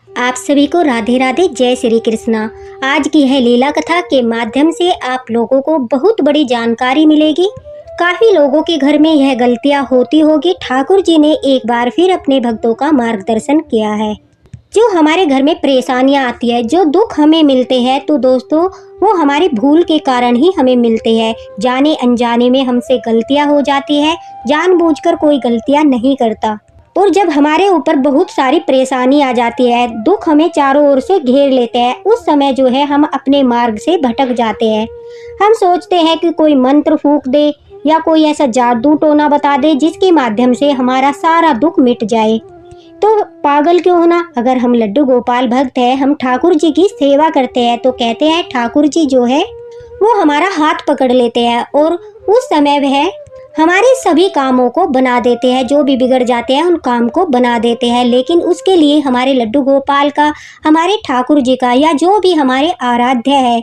आप सभी को राधे राधे, जय श्री कृष्णा। आज की है लीला कथा के माध्यम से आप लोगों को बहुत बड़ी जानकारी मिलेगी। काफी लोगों के घर में यह गलतियां होती होगी। ठाकुर जी ने एक बार फिर अपने भक्तों का मार्गदर्शन किया है। जो हमारे घर में परेशानियां आती है, जो दुख हमें मिलते हैं, तो दोस्तों वो हमारी भूल के कारण ही हमें मिलते हैं। जाने अनजाने में हमसे गलतियां हो जाती है, जानबूझकर कोई गलतियां नहीं करता। और जब हमारे ऊपर बहुत सारी परेशानी आ जाती है, दुख हमें चारों ओर से घेर लेते हैं, उस समय जो है हम अपने मार्ग से भटक जाते हैं। हम सोचते हैं कि कोई मंत्र फूंक दे या कोई ऐसा जादू टोना बता दे जिसके माध्यम से हमारा सारा दुख मिट जाए। तो पागल क्यों होना। अगर हम लड्डू गोपाल भक्त हैं, हम ठाकुर जी की सेवा करते हैं, तो कहते हैं ठाकुर जी जो है वो हमारा हाथ पकड़ लेते हैं और उस समय वह हमारे सभी कामों को बना देते हैं। जो भी बिगड़ जाते हैं उन काम को बना देते हैं। लेकिन उसके लिए हमारे लड्डू गोपाल का, हमारे ठाकुर जी का, या जो भी हमारे आराध्य है,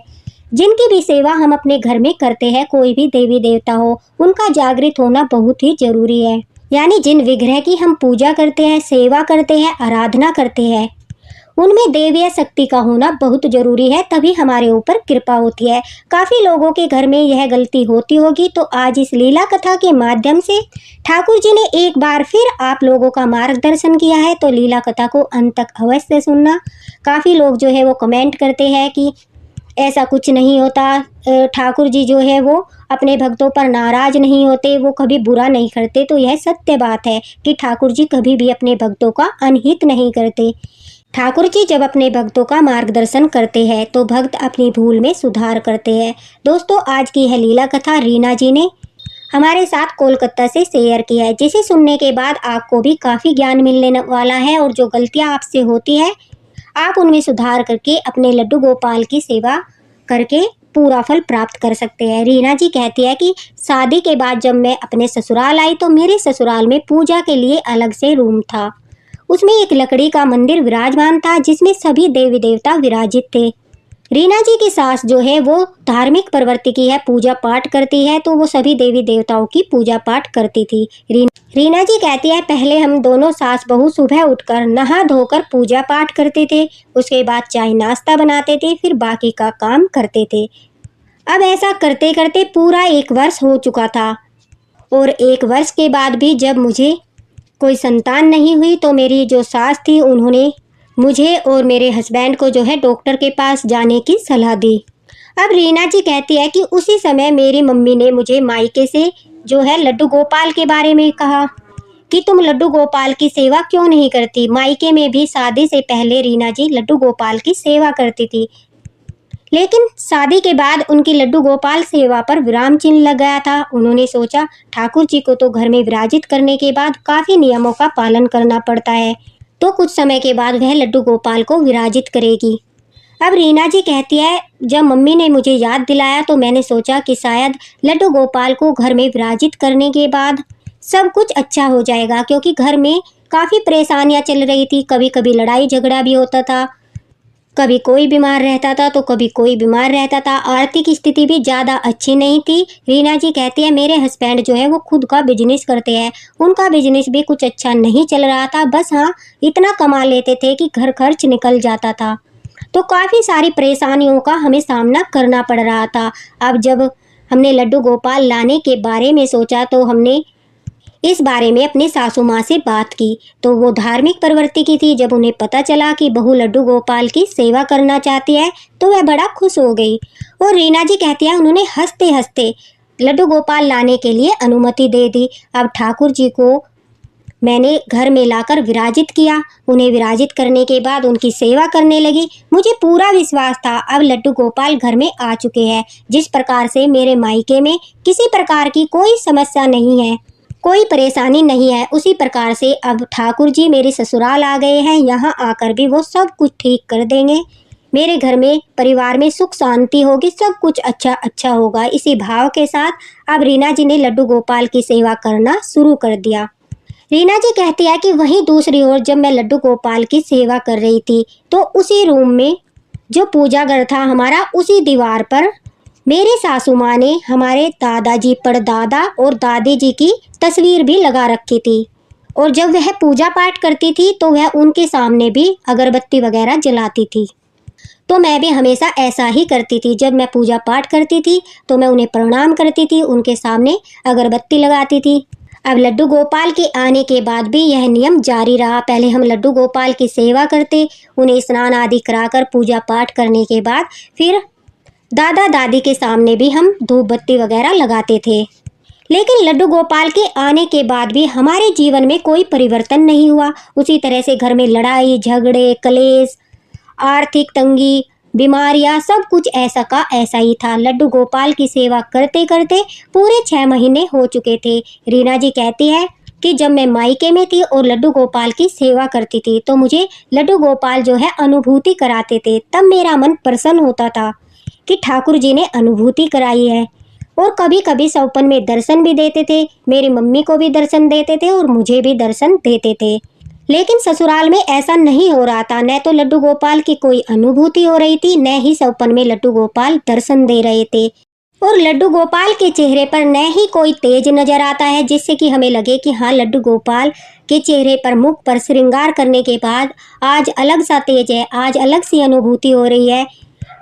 जिनकी भी सेवा हम अपने घर में करते हैं, कोई भी देवी देवता हो, उनका जागृत होना बहुत ही जरूरी है। यानी जिन विग्रह की हम पूजा करते हैं, सेवा करते हैं, आराधना करते हैं, उनमें देवीय शक्ति का होना बहुत जरूरी है, तभी हमारे ऊपर कृपा होती है। काफी लोगों के घर में यह गलती होती होगी। तो आज इस लीला कथा के माध्यम से ठाकुर जी ने एक बार फिर आप लोगों का मार्गदर्शन किया है, तो लीला कथा को अंत तक अवश्य सुनना। काफी लोग जो है वो कमेंट करते हैं कि ऐसा कुछ नहीं होता, ठाकुर जी जो है वो अपने भक्तों पर नाराज नहीं होते, वो कभी बुरा नहीं करते। तो यह सत्य बात है कि ठाकुर जी कभी भी अपने भक्तों का अनहित नहीं करते। ठाकुर जी जब अपने भक्तों का मार्गदर्शन करते हैं तो भक्त अपनी भूल में सुधार करते हैं। दोस्तों, आज की है लीला कथा रीना जी ने हमारे साथ कोलकाता से शेयर की है, जिसे सुनने के बाद आपको भी काफ़ी ज्ञान मिलने वाला है। और जो गलतियां आपसे होती है, आप उनमें सुधार करके अपने लड्डू गोपाल की सेवा करके पूरा फल प्राप्त कर सकते हैं। रीना जी कहती है कि शादी के बाद जब मैं अपने ससुराल आई तो मेरे ससुराल में पूजा के लिए अलग से रूम था। उसमें एक लकड़ी का मंदिर विराजमान था जिसमें सभी देवी देवता विराजित थे। रीना जी की सास जो है वो धार्मिक प्रवृत्ति की है, पूजा पाठ करती है, तो वो सभी देवी देवताओं की पूजा पाठ करती थी। रीना जी कहती है पहले हम दोनों सास बहू सुबह उठकर नहा धोकर पूजा पाठ करते थे, उसके बाद चाय नाश्ता बनाते थे, फिर बाकी का काम करते थे। अब ऐसा करते करते पूरा 1 वर्ष हो चुका था और 1 वर्ष के बाद भी जब मुझे कोई संतान नहीं हुई तो मेरी जो सास थी उन्होंने मुझे और मेरे हस्बैंड को जो है डॉक्टर के पास जाने की सलाह दी। अब रीना जी कहती है कि उसी समय मेरी मम्मी ने मुझे मायके से जो है लड्डू गोपाल के बारे में कहा कि तुम लड्डू गोपाल की सेवा क्यों नहीं करती। मायके में भी शादी से पहले रीना जी लड्डू गोपाल की सेवा करती थी, लेकिन शादी के बाद उनकी लड्डू गोपाल सेवा पर विराम चिन्ह लग गया था। उन्होंने सोचा ठाकुर जी को तो घर में विराजित करने के बाद काफ़ी नियमों का पालन करना पड़ता है, तो कुछ समय के बाद वह लड्डू गोपाल को विराजित करेगी। अब रीना जी कहती है जब मम्मी ने मुझे याद दिलाया तो मैंने सोचा कि शायद लड्डू गोपाल को घर में विराजित करने के बाद सब कुछ अच्छा हो जाएगा, क्योंकि घर में काफ़ी परेशानियां चल रही थी। कभी कभी लड़ाई झगड़ा भी होता था, कभी कोई बीमार रहता था तो कभी कोई बीमार रहता था। आर्थिक स्थिति भी ज़्यादा अच्छी नहीं थी। रीना जी कहती है मेरे हस्बैंड जो है वो खुद का बिजनेस करते हैं, उनका बिजनेस भी कुछ अच्छा नहीं चल रहा था, बस हाँ इतना कमा लेते थे कि घर खर्च निकल जाता था। तो काफ़ी सारी परेशानियों का हमें सामना करना पड़ रहा था। अब जब हमने लड्डू गोपाल लाने के बारे में सोचा तो हमने इस बारे में अपने सासू माँ से बात की, तो वो धार्मिक प्रवृत्ति की थी। जब उन्हें पता चला कि बहू लड्डू गोपाल की सेवा करना चाहती है तो वह बड़ा खुश हो गई। और रीना जी कहती है उन्होंने हंसते हंसते लड्डू गोपाल लाने के लिए अनुमति दे दी। अब ठाकुर जी को मैंने घर में लाकर विराजित किया। उन्हें विराजित करने के बाद उनकी सेवा करने लगी। मुझे पूरा विश्वास था अब लड्डू गोपाल घर में आ चुके हैं। जिस प्रकार से मेरे मायके में किसी प्रकार की कोई समस्या नहीं है, कोई परेशानी नहीं है, उसी प्रकार से अब ठाकुर जी मेरे ससुराल आ गए हैं। यहाँ आकर भी वो सब कुछ ठीक कर देंगे। मेरे घर में परिवार में सुख शांति होगी, सब कुछ अच्छा होगा। इसी भाव के साथ अब रीना जी ने लड्डू गोपाल की सेवा करना शुरू कर दिया। रीना जी कहती है कि वहीं दूसरी ओर जब मैं लड्डू गोपाल की सेवा कर रही थी तो उसी रूम में जो पूजा घर था हमारा, उसी दीवार पर मेरे सासू माँ ने हमारे दादाजी, परदादा और दादी जी की तस्वीर भी लगा रखी थी। और जब वह पूजा पाठ करती थी तो वह उनके सामने भी अगरबत्ती वगैरह जलाती थी। तो मैं भी हमेशा ऐसा ही करती थी। जब मैं पूजा पाठ करती थी तो मैं उन्हें प्रणाम करती थी, उनके सामने अगरबत्ती लगाती थी। अब लड्डू गोपाल के आने के बाद भी यह नियम जारी रहा। पहले हम लड्डू गोपाल की सेवा करते, उन्हें स्नान आदि कराकर पूजा पाठ करने के बाद फिर दादा दादी के सामने भी हम धूप बत्ती वगैरह लगाते थे। लेकिन लड्डू गोपाल के आने के बाद भी हमारे जीवन में कोई परिवर्तन नहीं हुआ। उसी तरह से घर में लड़ाई झगड़े, कलेश, आर्थिक तंगी, बीमारियां, सब कुछ ऐसा का ऐसा ही था। लड्डू गोपाल की सेवा करते करते पूरे 6 महीने हो चुके थे। रीना जी कहती है कि जब मैं मायके में थी और लड्डू गोपाल की सेवा करती थी तो मुझे लड्डू गोपाल जो है अनुभूति कराते थे। तब मेरा मन प्रसन्न होता था कि ठाकुर जी ने अनुभूति कराई है। और कभी कभी सपन में दर्शन भी देते थे। मेरी मम्मी को भी दर्शन देते थे और मुझे भी दर्शन देते थे। लेकिन ससुराल में ऐसा नहीं हो रहा था। न तो लड्डू गोपाल की कोई अनुभूति हो रही थी, न ही सपन में लड्डू गोपाल दर्शन दे रहे थे। और लड्डू गोपाल के चेहरे पर न ही कोई तेज नजर आता है जिससे कि हमें लगे कि हाँ, लड्डू गोपाल के चेहरे पर, मुख पर श्रृंगार करने के बाद आज अलग सा तेज है, आज अलग सी अनुभूति हो रही है,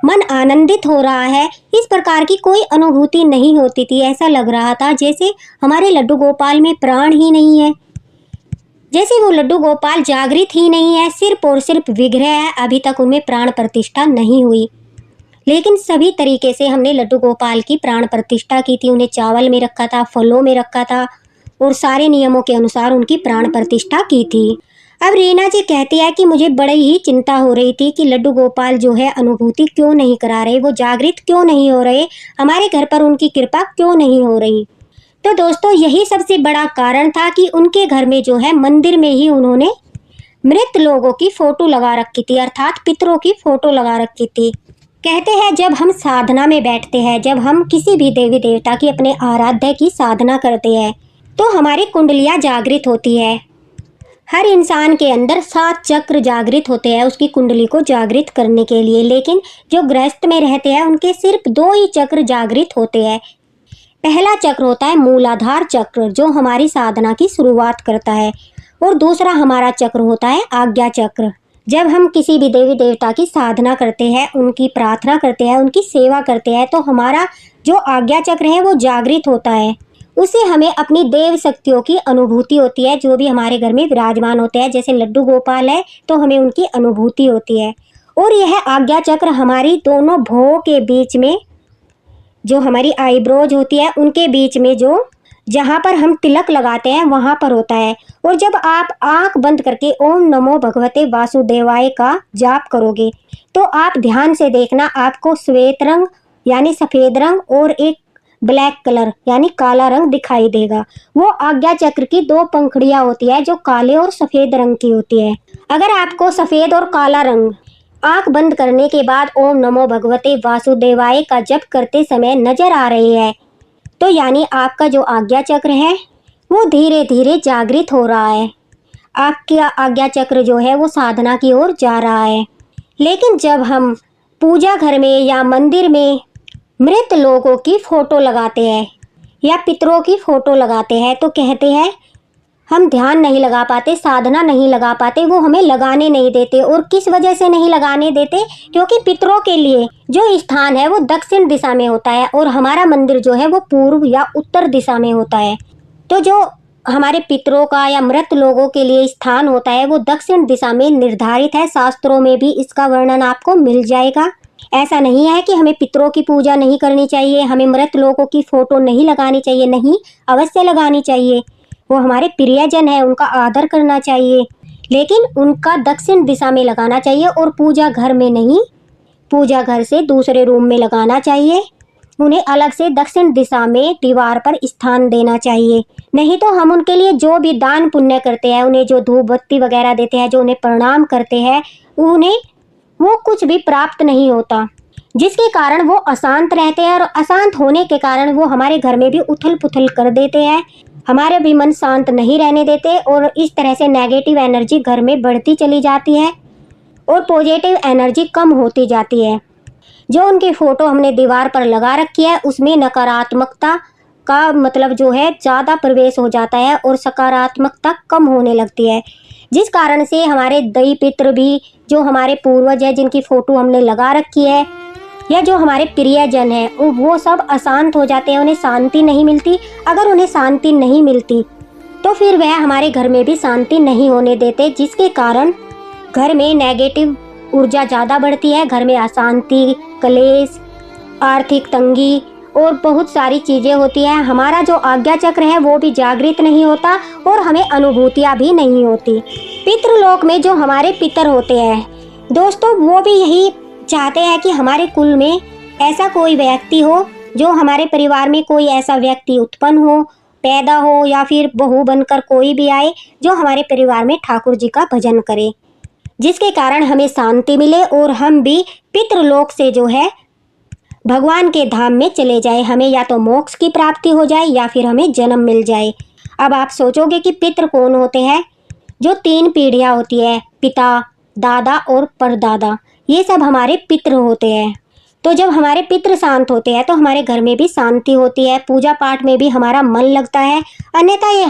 मन आनंदित हो रहा है। इस प्रकार की कोई अनुभूति नहीं होती थी। ऐसा लग रहा था जैसे हमारे लड्डू गोपाल में प्राण ही नहीं है, जैसे वो लड्डू गोपाल जागृत ही नहीं है, सिर्फ और सिर्फ विग्रह है, अभी तक उनमें प्राण प्रतिष्ठा नहीं हुई। लेकिन सभी तरीके से हमने लड्डू गोपाल की प्राण प्रतिष्ठा की थी। उन्हें चावल में रखा था, फलों में रखा था और सारे नियमों के अनुसार उनकी प्राण प्रतिष्ठा की थी। अब रीना जी कहती है कि मुझे बड़ी ही चिंता हो रही थी कि लड्डू गोपाल जो है अनुभूति क्यों नहीं करा रहे, वो जागृत क्यों नहीं हो रहे, हमारे घर पर उनकी कृपा क्यों नहीं हो रही। तो दोस्तों, यही सबसे बड़ा कारण था कि उनके घर में जो है मंदिर में ही उन्होंने मृत लोगों की फोटो लगा रखी थी, अर्थात पितरों की फोटो लगा रखी थी। कहते हैं जब हम साधना में बैठते हैं, जब हम किसी भी देवी देवता की, अपने आराध्य की साधना करते हैं तो हमारी कुंडलियां जागृत होती है। हर इंसान के अंदर 7 चक्र जागृत होते हैं उसकी कुंडली को जागृत करने के लिए। लेकिन जो गृहस्थ में रहते हैं उनके सिर्फ 2 ही चक्र जागृत होते हैं। पहला चक्र होता है मूलाधार चक्र, जो हमारी साधना की शुरुआत करता है, और दूसरा हमारा चक्र होता है आज्ञा चक्र। जब हम किसी भी देवी देवता की साधना करते हैं, उनकी प्रार्थना करते हैं, उनकी सेवा करते हैं तो हमारा जो आज्ञा चक्र है वो जागृत होता है। उससे हमें अपनी देव शक्तियों की अनुभूति होती है। जो भी हमारे घर में विराजमान होते हैं, जैसे लड्डू गोपाल है तो हमें उनकी अनुभूति होती है। और यह आज्ञा चक्र हमारी दोनों भौं के बीच में, जो हमारी आईब्रोज होती है उनके बीच में, जो जहाँ पर हम तिलक लगाते हैं वहाँ पर होता है। और जब आप आंख बंद करके ओम नमो भगवते वासुदेवाय का जाप करोगे तो आप ध्यान से देखना, आपको श्वेत रंग यानी सफ़ेद रंग और एक ब्लैक कलर यानी काला रंग दिखाई देगा। वो आज्ञा चक्र की 2 पंखुड़ियाँ होती है जो काले और सफ़ेद रंग की होती है। अगर आपको सफ़ेद और काला रंग आंख बंद करने के बाद ओम नमो भगवते वासुदेवाय का जप करते समय नजर आ रही है तो यानी आपका जो आज्ञा चक्र है वो धीरे धीरे जागृत हो रहा है। आपका आज्ञा चक्र जो है वो साधना की ओर जा रहा है। लेकिन जब हम पूजा घर में या मंदिर में मृत लोगों की फोटो लगाते हैं या पितरों की फोटो लगाते हैं तो कहते हैं हम ध्यान नहीं लगा पाते, साधना नहीं लगा पाते, वो हमें लगाने नहीं देते। और किस वजह से नहीं लगाने देते? क्योंकि पितरों के लिए जो स्थान है वो दक्षिण दिशा में होता है और हमारा मंदिर जो है वो पूर्व या उत्तर दिशा में होता है। तो जो हमारे पितरों का या मृत लोगों के लिए स्थान होता है वो दक्षिण दिशा में निर्धारित है। शास्त्रों में भी इसका वर्णन आपको मिल जाएगा। ऐसा नहीं है कि हमें पितरों की पूजा नहीं करनी चाहिए, हमें मृत लोगों की फोटो नहीं लगानी चाहिए, नहीं, अवश्य लगानी चाहिए। वो हमारे प्रियजन है, उनका आदर करना चाहिए, लेकिन उनका दक्षिण दिशा में लगाना चाहिए और पूजा घर में नहीं, पूजा घर से दूसरे रूम में लगाना चाहिए। उन्हें अलग से दक्षिण दिशा में दीवार पर स्थान देना चाहिए। नहीं तो हम उनके लिए जो भी दान पुण्य करते हैं, उन्हें जो धूप बत्ती वगैरह देते हैं, जो उन्हें प्रणाम करते हैं, उन्हें वो कुछ भी प्राप्त नहीं होता, जिसके कारण वो अशांत रहते हैं। और अशांत होने के कारण वो हमारे घर में भी उथल पुथल कर देते हैं, हमारे भी मन शांत नहीं रहने देते और इस तरह से नेगेटिव एनर्जी घर में बढ़ती चली जाती है और पॉजिटिव एनर्जी कम होती जाती है। जो उनकी फ़ोटो हमने दीवार पर लगा रखी है उसमें नकारात्मकता का मतलब जो है ज़्यादा प्रवेश हो जाता है और सकारात्मकता कम होने लगती है, जिस कारण से हमारे दैवी पितृ भी, जो हमारे पूर्वज है जिनकी फ़ोटो हमने लगा रखी है, या जो हमारे प्रियजन हैं, वो सब अशांत हो जाते हैं, उन्हें शांति नहीं मिलती। अगर उन्हें शांति नहीं मिलती तो फिर वह हमारे घर में भी शांति नहीं होने देते, जिसके कारण घर में नेगेटिव ऊर्जा ज़्यादा बढ़ती है। घर में अशांति, क्लेश, आर्थिक तंगी और बहुत सारी चीज़ें होती हैं। हमारा जो आज्ञा चक्र है वो भी जागृत नहीं होता और हमें अनुभूतियाँ भी नहीं होती। पितृलोक में जो हमारे पितर होते हैं दोस्तों, वो भी यही चाहते हैं कि हमारे कुल में ऐसा कोई व्यक्ति हो, जो हमारे परिवार में कोई ऐसा व्यक्ति उत्पन्न हो, पैदा हो, या फिर बहू बनकर कोई भी आए जो हमारे परिवार में ठाकुर जी का भजन करे, जिसके कारण हमें शांति मिले और हम भी पितृलोक से जो है भगवान के धाम में चले जाए। हमें या तो मोक्ष की प्राप्ति हो जाए या फिर हमें जन्म मिल जाए। अब आप सोचोगे कि पितृ कौन होते हैं? जो 3 पीढ़ियाँ होती है, पिता, दादा और परदादा, ये सब हमारे पितृ होते हैं। तो जब हमारे पितृ शांत होते हैं तो हमारे घर में भी शांति होती है, पूजा पाठ में भी हमारा मन लगता है। अन्यथा ये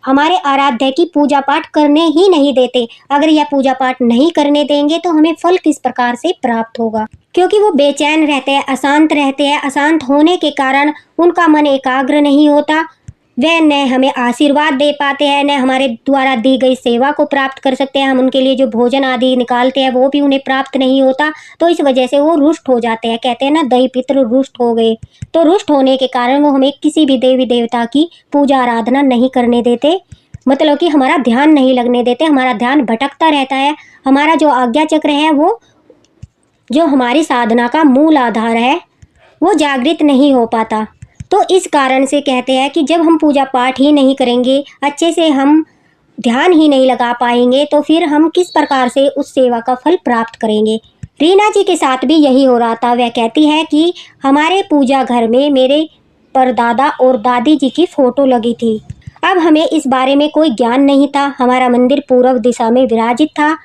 हमारे आराध्य की पूजा पाठ करने ही नहीं देते। अगर यह पूजा पाठ नहीं करने देंगे तो हमें फल किस प्रकार से प्राप्त होगा? क्योंकि वो बेचैन रहते हैं, अशांत रहते हैं। अशांत होने के कारण उनका मन एकाग्र नहीं होता, वह न हमें आशीर्वाद दे पाते हैं, न हमारे द्वारा दी गई सेवा को प्राप्त कर सकते हैं। हम उनके लिए जो भोजन आदि निकालते हैं वो भी उन्हें प्राप्त नहीं होता। तो इस वजह से वो रुष्ट हो जाते हैं। कहते हैं ना, दैवी पितृ रुष्ट हो गए। तो रुष्ट होने के कारण वो हमें किसी भी देवी देवता की पूजा आराधना नहीं करने देते, मतलब कि हमारा ध्यान नहीं लगने देते। हमारा ध्यान भटकता रहता है। हमारा जो आज्ञा चक्र है, वो जो हमारी साधना का मूल आधार है, वो जागृत नहीं हो पाता। तो इस कारण से कहते हैं कि जब हम पूजा पाठ ही नहीं करेंगे, अच्छे से हम ध्यान ही नहीं लगा पाएंगे, तो फिर हम किस प्रकार से उस सेवा का फल प्राप्त करेंगे। रीना जी के साथ भी यही हो रहा था। वह कहती है कि हमारे पूजा घर में मेरे परदादा और दादी जी की फ़ोटो लगी थी। अब हमें इस बारे में कोई ज्ञान नहीं था। हमारा मंदिर पूर्व दिशा में विराजित था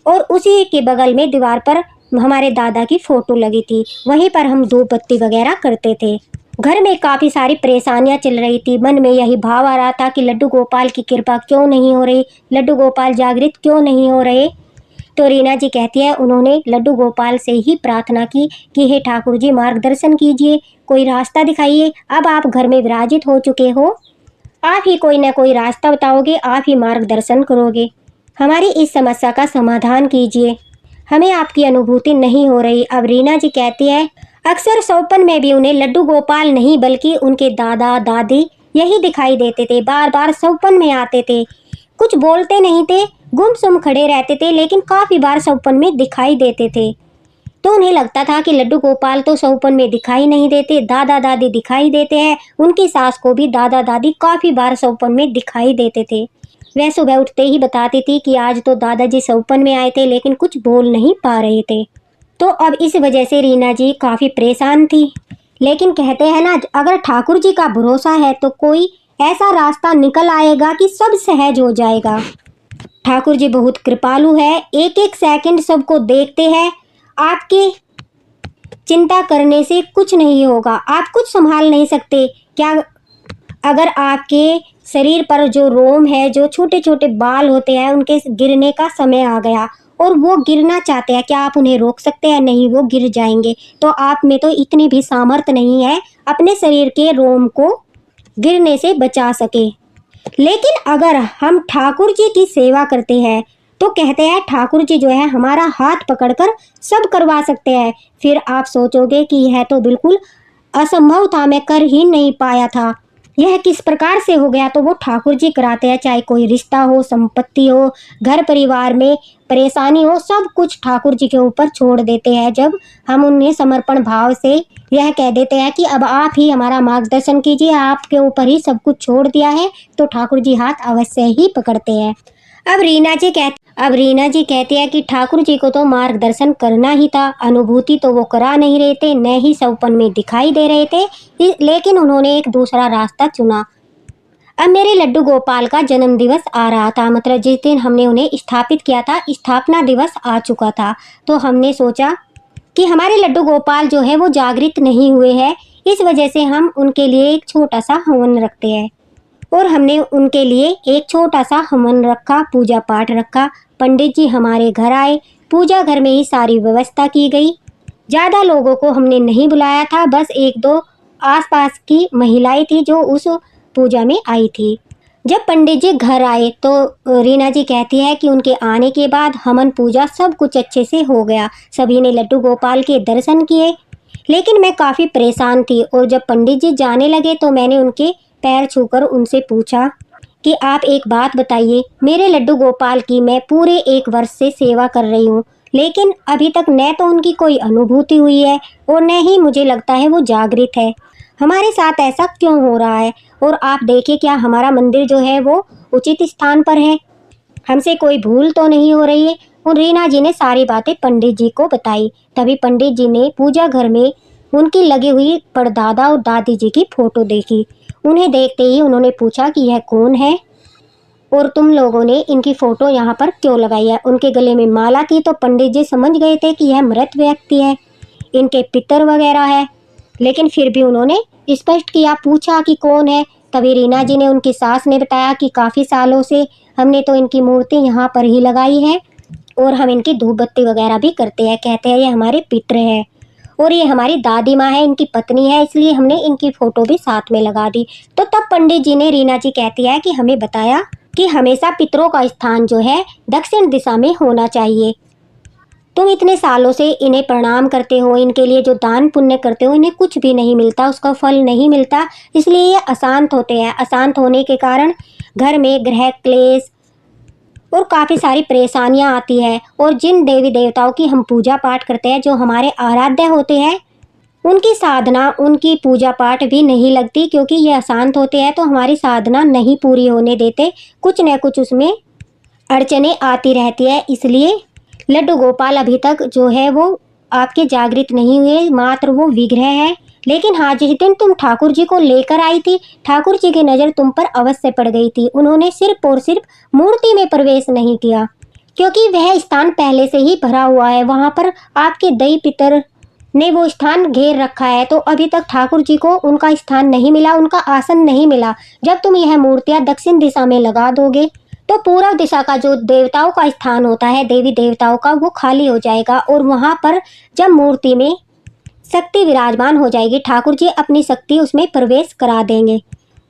और उसी के बगल में दीवार पर हमारे दादा की फ़ोटो लगी थी। वहीं पर हम धूप बत्ती वगैरह करते थे। घर में काफ़ी सारी परेशानियां चल रही थी। मन में यही भाव आ रहा था कि लड्डू गोपाल की कृपा क्यों नहीं हो रही, लड्डू गोपाल जागृत क्यों नहीं हो रहे। तो रीना जी कहती है, उन्होंने लड्डू गोपाल से ही प्रार्थना की कि हे ठाकुर जी, मार्गदर्शन कीजिए, कोई रास्ता दिखाइए। अब आप घर में विराजित हो चुके हो, आप ही कोई ना कोई रास्ता बताओगे, आप ही मार्गदर्शन करोगे। हमारी इस समस्या का समाधान कीजिए, हमें आपकी अनुभूति नहीं हो रही। अब रीना जी कहती है, अक्सर सौपन में भी उन्हें लड्डू गोपाल नहीं बल्कि उनके दादा दादी यही दिखाई देते थे। बार बार सौपन में आते थे, कुछ बोलते नहीं थे, गुमसुम खड़े रहते थे, लेकिन काफ़ी बार सौपन में दिखाई देते थे। तो उन्हें लगता था कि लड्डू गोपाल तो सौपन में दिखाई नहीं देते, दादा दादी दिखाई देते हैं। उनकी सास को भी दादा दादी काफ़ी बार सौपन में दिखाई देते थे। वह सुबह उठते ही बताती थी कि आज तो दादाजी सौपन में आए थे, लेकिन कुछ बोल नहीं पा रहे थे। तो अब इस वजह से रीना जी काफ़ी परेशान थी। लेकिन कहते हैं ना, अगर ठाकुर जी का भरोसा है तो कोई ऐसा रास्ता निकल आएगा कि सब सहज हो जाएगा। ठाकुर जी बहुत कृपालु है, एक एक सेकंड सबको देखते हैं। आपकी चिंता करने से कुछ नहीं होगा, आप कुछ संभाल नहीं सकते क्या? अगर आपके शरीर पर जो रोम है, जो छोटे छोटे बाल होते हैं, उनके गिरने का समय आ गया और वो गिरना चाहते हैं, क्या आप उन्हें रोक सकते हैं? नहीं, वो गिर जाएंगे। तो आप में तो इतनी भी सामर्थ्य नहीं है अपने शरीर के रोम को गिरने से बचा सके। लेकिन अगर हम ठाकुर जी की सेवा करते हैं तो कहते हैं ठाकुर जी जो है हमारा हाथ पकड़कर सब करवा सकते हैं। फिर आप सोचोगे कि यह तो बिल्कुल असंभव था, मैं कर ही नहीं पाया था, यह किस प्रकार से हो गया? तो वो ठाकुर जी कराते हैं। चाहे कोई रिश्ता हो, संपत्ति हो, घर परिवार में परेशानी हो, सब कुछ ठाकुर जी के ऊपर छोड़ देते हैं। जब हम उन्हें समर्पण भाव से यह कह देते हैं कि अब आप ही हमारा मार्गदर्शन कीजिए, आपके ऊपर ही सब कुछ छोड़ दिया है, तो ठाकुर जी हाथ अवश्य ही पकड़ते हैं। अब रीना जी कहती है कि ठाकुर जी को तो मार्गदर्शन करना ही था, अनुभूति तो वो करा नहीं रहे थे, न ही सौपन में दिखाई दे रहे थे, लेकिन उन्होंने एक दूसरा रास्ता चुना। अब मेरे लड्डू गोपाल का जन्म दिवस आ रहा था, मतलब जिस दिन हमने उन्हें स्थापित किया था, स्थापना दिवस आ चुका था। तो हमने सोचा कि हमारे लड्डू गोपाल जो है वो जागृत नहीं हुए हैं, इस वजह से हम उनके लिए एक छोटा सा हवन रखते हैं। और हमने उनके लिए एक छोटा सा हवन रखा, पूजा पाठ रखा। पंडित जी हमारे घर आए, पूजा घर में ही सारी व्यवस्था की गई। ज़्यादा लोगों को हमने नहीं बुलाया था, बस एक दो आसपास की महिलाएं थी जो उस पूजा में आई थी। जब पंडित जी घर आए तो रीना जी कहती है कि उनके आने के बाद हवन पूजा सब कुछ अच्छे से हो गया। सभी ने लड्डू गोपाल के दर्शन किए, लेकिन मैं काफ़ी परेशान थी। और जब पंडित जी जाने लगे तो मैंने उनके पैर छूकर उनसे पूछा कि आप एक बात बताइए, मेरे लड्डू गोपाल की मैं पूरे 1 वर्ष से सेवा कर रही हूँ, लेकिन अभी तक न तो उनकी कोई अनुभूति हुई है और न ही मुझे लगता है वो जागृत है। हमारे साथ ऐसा क्यों हो रहा है? और आप देखिए, क्या हमारा मंदिर जो है वो उचित स्थान पर है? हमसे कोई भूल तो नहीं हो रही है? और रीना जी ने सारी बातें पंडित जी को बताई। तभी पंडित जी ने पूजा घर में उनकी लगी हुई परदादा और दादी जी की फोटो देखी। उन्हें देखते ही उन्होंने पूछा कि यह कौन है और तुम लोगों ने इनकी फोटो यहाँ पर क्यों लगाई है? उनके गले में माला थी तो पंडित जी समझ गए थे कि यह मृत व्यक्ति है, इनके पितर वगैरह है, लेकिन फिर भी उन्होंने स्पष्ट किया, पूछा कि कौन है। तभी रीना जी ने, उनकी सास ने बताया कि काफ़ी सालों से हमने तो इनकी मूर्ति यहाँ पर ही लगाई है और हम इनकी धूप बत्ती वगैरह भी करते हैं। कहते हैं ये हमारे पितर है और ये हमारी दादी माँ है, इनकी पत्नी है, इसलिए हमने इनकी फ़ोटो भी साथ में लगा दी। तो तब पंडित जी ने, रीना जी कहती है कि हमें बताया कि हमेशा पितरों का स्थान जो है दक्षिण दिशा में होना चाहिए। तुम इतने सालों से इन्हें प्रणाम करते हो, इनके लिए जो दान पुण्य करते हो, इन्हें कुछ भी नहीं मिलता, उसका फल नहीं मिलता, इसलिए ये अशांत होते हैं। अशांत होने के कारण घर में ग्रह क्लेश और काफ़ी सारी परेशानियां आती है। और जिन देवी देवताओं की हम पूजा पाठ करते हैं, जो हमारे आराध्य होते हैं, उनकी साधना, उनकी पूजा पाठ भी नहीं लगती, क्योंकि ये अशांत होते हैं तो हमारी साधना नहीं पूरी होने देते, कुछ न कुछ उसमें अड़चने आती रहती है। इसलिए लड्डू गोपाल अभी तक जो है वो आपके जागृत नहीं हुए, मात्र वो विग्रह है। लेकिन हाँ, जिस दिन तुम ठाकुर जी को लेकर आई थी, ठाकुर जी की नज़र तुम पर अवश्य पड़ गई थी। उन्होंने सिर्फ और सिर्फ मूर्ति में प्रवेश नहीं किया, क्योंकि वह स्थान पहले से ही भरा हुआ है। वहाँ पर आपके दई पितर ने वो स्थान घेर रखा है, तो अभी तक ठाकुर जी को उनका स्थान नहीं मिला, उनका आसन नहीं मिला। जब तुम यह मूर्तियाँ दक्षिण दिशा में लगा दोगे तो पूर्व दिशा का जो देवताओं का स्थान होता है, देवी देवताओं का, वो खाली हो जाएगा और वहाँ पर जब मूर्ति में शक्ति विराजमान हो जाएगी, ठाकुर जी अपनी शक्ति उसमें प्रवेश करा देंगे।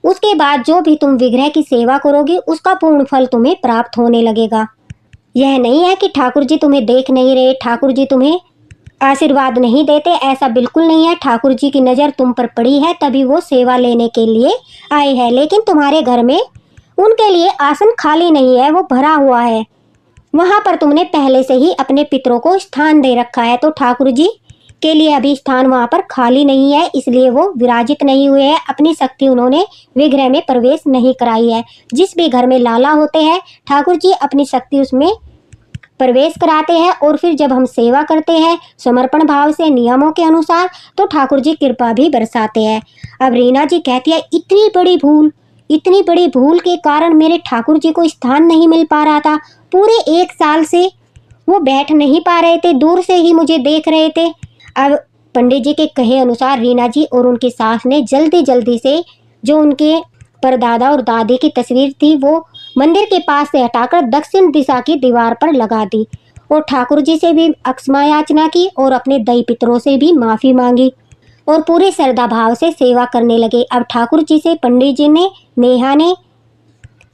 उसके बाद जो भी तुम विग्रह की सेवा करोगे, उसका पूर्ण फल तुम्हें प्राप्त होने लगेगा। यह नहीं है कि ठाकुर जी तुम्हें देख नहीं रहे, ठाकुर जी तुम्हें आशीर्वाद नहीं देते, ऐसा बिल्कुल नहीं है। ठाकुर जी की नज़र तुम पर पड़ी है, तभी वो सेवा लेने के लिए आए हैं। लेकिन तुम्हारे घर में उनके लिए आसन खाली नहीं है, वो भरा हुआ है। वहाँ पर तुमने पहले से ही अपने पितरों को स्थान दे रखा है, तो ठाकुर जी के लिए अभी स्थान वहाँ पर खाली नहीं है, इसलिए वो विराजित नहीं हुए हैं। अपनी शक्ति उन्होंने विग्रह में प्रवेश नहीं कराई है। जिस भी घर में लाला होते हैं, ठाकुर जी अपनी शक्ति उसमें प्रवेश कराते हैं और फिर जब हम सेवा करते हैं समर्पण भाव से, नियमों के अनुसार, तो ठाकुर जी कृपा भी बरसाते हैं। अब रीना जी कहती है, इतनी बड़ी भूल के कारण मेरे ठाकुर जी को स्थान नहीं मिल पा रहा था। पूरे 1 साल से वो बैठ नहीं पा रहे थे, दूर से ही मुझे देख रहे थे। अब पंडित जी के कहे अनुसार रीना जी और उनकी सास ने जल्दी से जो उनके परदादा और दादी की तस्वीर थी, वो मंदिर के पास से हटाकर दक्षिण दिशा की दीवार पर लगा दी और ठाकुर जी से भी अक्षमा याचना की और अपने दई पितरों से भी माफ़ी मांगी और पूरे श्रद्धा भाव से सेवा करने लगे। अब ठाकुर जी से पंडित जी ने, नेहा ने,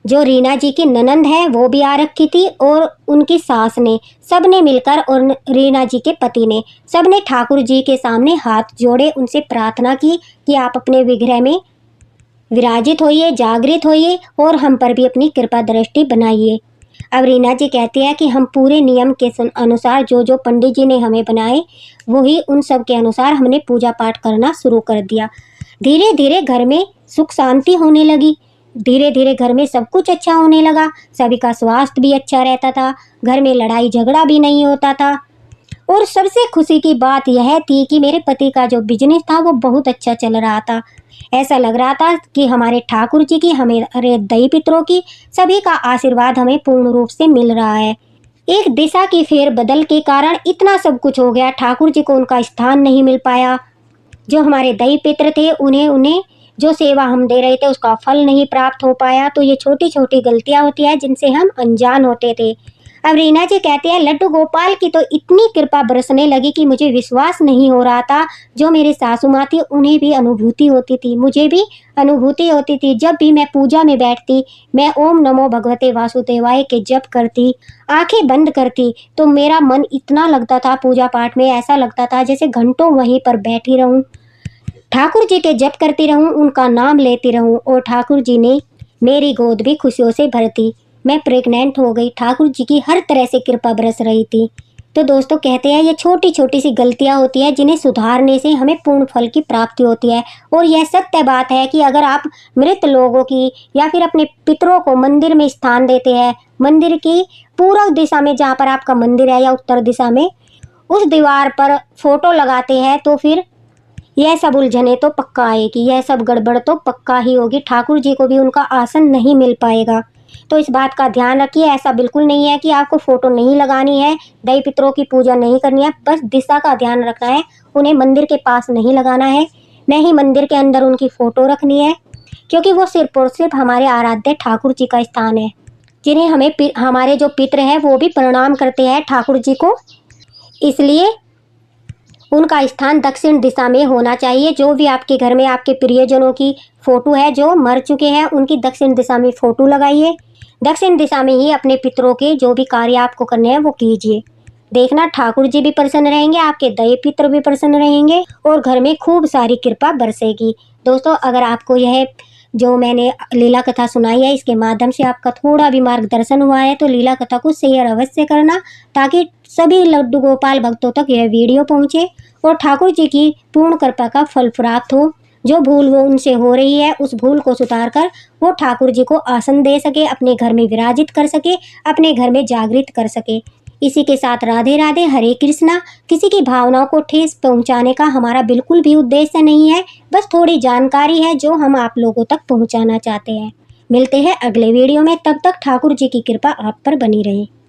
जो रीना जी की ननंद है वो भी आ रखी थी, और उनकी सास ने, सब ने मिलकर, और रीना जी के पति ने, सब ने ठाकुर जी के सामने हाथ जोड़े, उनसे प्रार्थना की कि आप अपने विग्रह में विराजित होइए, जागृत होइए और हम पर भी अपनी कृपा दृष्टि बनाइए। अब रीना जी कहती है कि हम पूरे नियम के अनुसार, जो पंडित जी ने हमें बनाए, वही उन सब के अनुसार हमने पूजा पाठ करना शुरू कर दिया। धीरे धीरे घर में सुख शांति होने लगी, धीरे धीरे घर में सब कुछ अच्छा होने लगा, सभी का स्वास्थ्य भी अच्छा रहता था, घर में लड़ाई झगड़ा भी नहीं होता था। और सबसे खुशी की बात यह थी कि मेरे पति का जो बिजनेस था वो बहुत अच्छा चल रहा था। ऐसा लग रहा था कि हमारे ठाकुर जी की, हमारे दई पितरों की, सभी का आशीर्वाद हमें पूर्ण रूप से मिल रहा है। एक दिशा की फेर बदल के कारण इतना सब कुछ हो गया, ठाकुर जी को उनका स्थान नहीं मिल पाया, जो हमारे दई पित्र थे उन्हें उन्हें जो सेवा हम दे रहे थे उसका फल नहीं प्राप्त हो पाया। तो ये छोटी छोटी गलतियां होती है जिनसे हम अनजान होते थे। अब रीना जी कहती है लड्डू गोपाल की तो इतनी कृपा बरसने लगी कि मुझे विश्वास नहीं हो रहा था। जो मेरी सासू माँ थी उन्हें भी अनुभूति होती थी, मुझे भी अनुभूति होती थी। जब भी मैं पूजा में बैठती, मैं ओम नमो भगवते वासुदेवाय के जप करती, आंखें बंद करती, तो मेरा मन इतना लगता था पूजा पाठ में, ऐसा लगता था जैसे घंटों वहीं पर बैठी रहूं, ठाकुर जी के जप करती रहूं, उनका नाम लेती रहूं। और ठाकुर जी ने मेरी गोद भी खुशियों से भर दी। मैं प्रेग्नेंट हो गई, ठाकुर जी की हर तरह से कृपा बरस रही थी। तो दोस्तों कहते हैं ये छोटी छोटी सी गलतियां होती है जिन्हें सुधारने से हमें पूर्ण फल की प्राप्ति होती है। और यह सत्य बात है कि अगर आप मृत लोगों की या फिर अपने पितरों को मंदिर में स्थान देते हैं, मंदिर की पूर्व दिशा में जहाँ पर आपका मंदिर है या उत्तर दिशा में, उस दीवार पर फोटो लगाते हैं, तो फिर यह सब उलझने तो पक्का आएगी, यह सब गड़बड़ तो पक्का ही होगी। ठाकुर जी को भी उनका आसन नहीं मिल पाएगा। तो इस बात का ध्यान रखिए। ऐसा बिल्कुल नहीं है कि आपको फोटो नहीं लगानी है, दई पितरों की पूजा नहीं करनी है, बस दिशा का ध्यान रखना है। उन्हें मंदिर के पास नहीं लगाना है, न ही मंदिर के अंदर उनकी फोटो रखनी है, क्योंकि वो सिर्फ और सिर्फ हमारे आराध्य ठाकुर जी का स्थान है, जिन्हें हमारे जो पितर है वो भी प्रणाम करते हैं ठाकुर जी को। इसलिए उनका स्थान दक्षिण दिशा में होना चाहिए। जो भी आपके घर में आपके प्रियजनों की फोटो है जो मर चुके हैं, उनकी दक्षिण दिशा में फोटो लगाइए। दक्षिण दिशा में ही अपने पितरों के जो भी कार्य आपको करने हैं वो कीजिए। देखना ठाकुर जी भी प्रसन्न रहेंगे, आपके दई पितर भी प्रसन्न रहेंगे और घर में खूब सारी कृपा बरसेगी। दोस्तों अगर आपको यह जो मैंने लीला कथा सुनाई है इसके माध्यम से आपका थोड़ा भी मार्गदर्शन हुआ है तो लीला कथा को शेयर अवश्य करना, ताकि सभी लड्डू गोपाल भक्तों तक यह वीडियो पहुंचे और ठाकुर जी की पूर्ण कृपा का फल प्राप्त हो। जो भूल वो उनसे हो रही है उस भूल को सुधार कर वो ठाकुर जी को आसन दे सके, अपने घर में विराजित कर सके, अपने घर में जागृत कर सके। इसी के साथ राधे राधे, हरे कृष्णा। किसी की भावनाओं को ठेस पहुंचाने का हमारा बिल्कुल भी उद्देश्य नहीं है, बस थोड़ी जानकारी है जो हम आप लोगों तक पहुंचाना चाहते हैं। मिलते हैं अगले वीडियो में, तब तक ठाकुर जी की कृपा आप पर बनी रहे।